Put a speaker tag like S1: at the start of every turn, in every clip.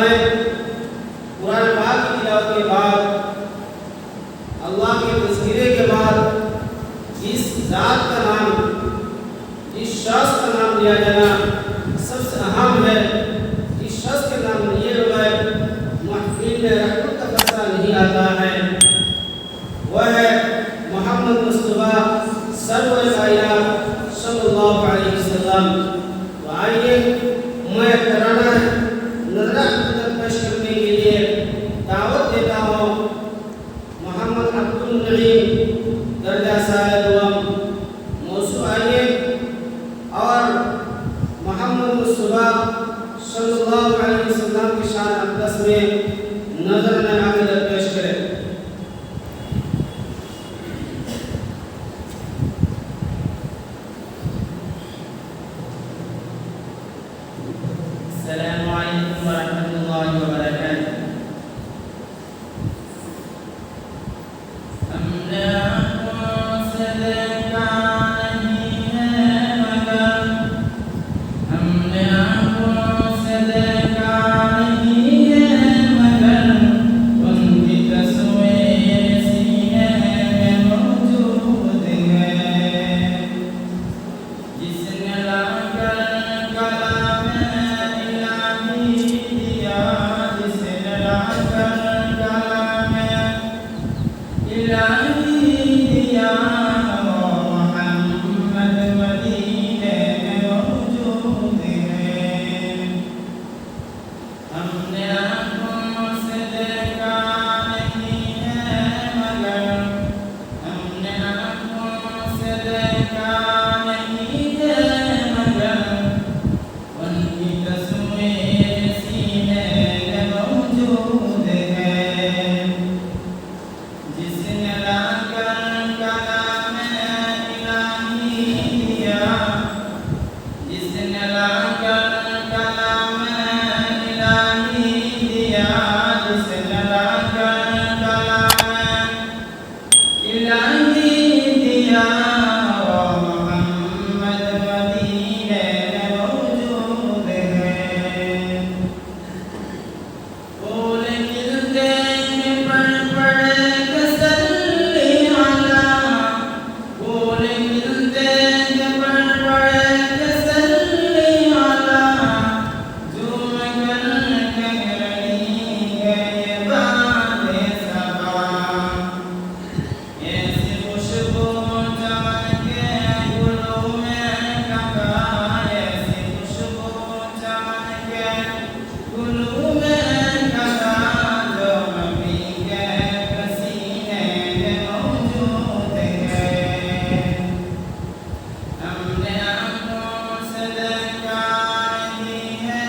S1: फरमाएं, कुरान पाक की तिलावत के बाद, अल्लाह के तज़किरे के बाद जिस ज़ात का नाम, जिस शख्स का नाम लिया जाना सबसे अहम है, जिस शख्स के नाम लिए बगैर महफिल में रहमत का फैसला नहीं आता है, वह है मोहम्मद मुस्तफ़ा सरवर कायनात सल्लल्लाहु अलैहि वसल्लम। तो आइए मैं तराना नज़रा पेश करने के लिए दावत देता हूँ मोहम्मद अब्दुल नईम दर्जा साहिब मौसू आइए और मोहम्मद मुस्तफ़ा सल्लल्लाहु अलैहि वसल्लम की शान अक़दस में नजर नज़र पेश करें।
S2: अस्सलामु अलैकुम वरहमतुल्लाहि वबरकातुह। हमने आपको से देखा नहीं है मगर, हमने आपको से देखा नहीं है मगर, उनकी तस्वीर सीने में मौजूद है। जिसने लाकर कलाम इलाही दिया, जिसने लाकर कलाम इलाही दिया, वो मोहम्मद मदीने में मौजूद है। हमने आँखों से देखा नहीं है मगर, हमने आँखों से देखा नहीं है मगर, उनकी तस्वीर सीने में मौजूद है। जिसने लाकर कलाम इलाही दिया, जिसने लाकर कलाम इलाही दिया, जिसने लाकर कलाम इलाही दिया, वो मोहम्मद मदीने में मौजूद है। फूल खिलते हैं पड़ पड़ के सल्ली अला, फूल खिलते हैं पड़ पड़ के सल्ली अला, झूम कर कह रही है ये बातें सबा। ऐसी खुशबू चमके गुलों में कहा, ऐसी खुशबू चमके गुलों में कहा, जो नबी के पसीने में मौजूद है। हमने आँखों से देखा नहीं है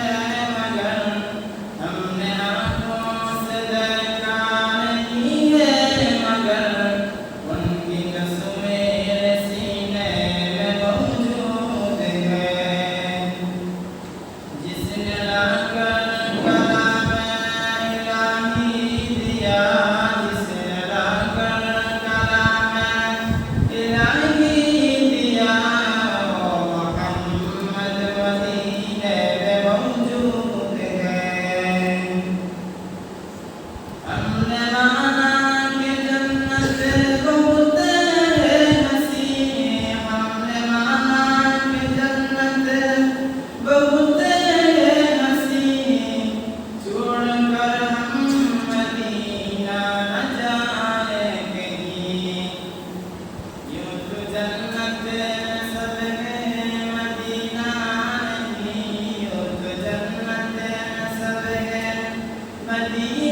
S2: मगर, हमने आँखों से देखा नहीं है मगर, उनकी तस्वीर सीने में मौजूद है। जिसने लाकर कलाम इलाही दिया, जिसने लाकर कलाम इलाही दिया, वो मोहम्मद मदीने में मौजूद है। हमने माना कि जन्नत बहुत है नसीब, हमने माना कि जन्नत बहुत है नसीब, छोड़कर हम मदीना न जाए कहीं। यूं तो जन्नत सब है मदीना नहीं, यूं तो जन्नत सब है मदीना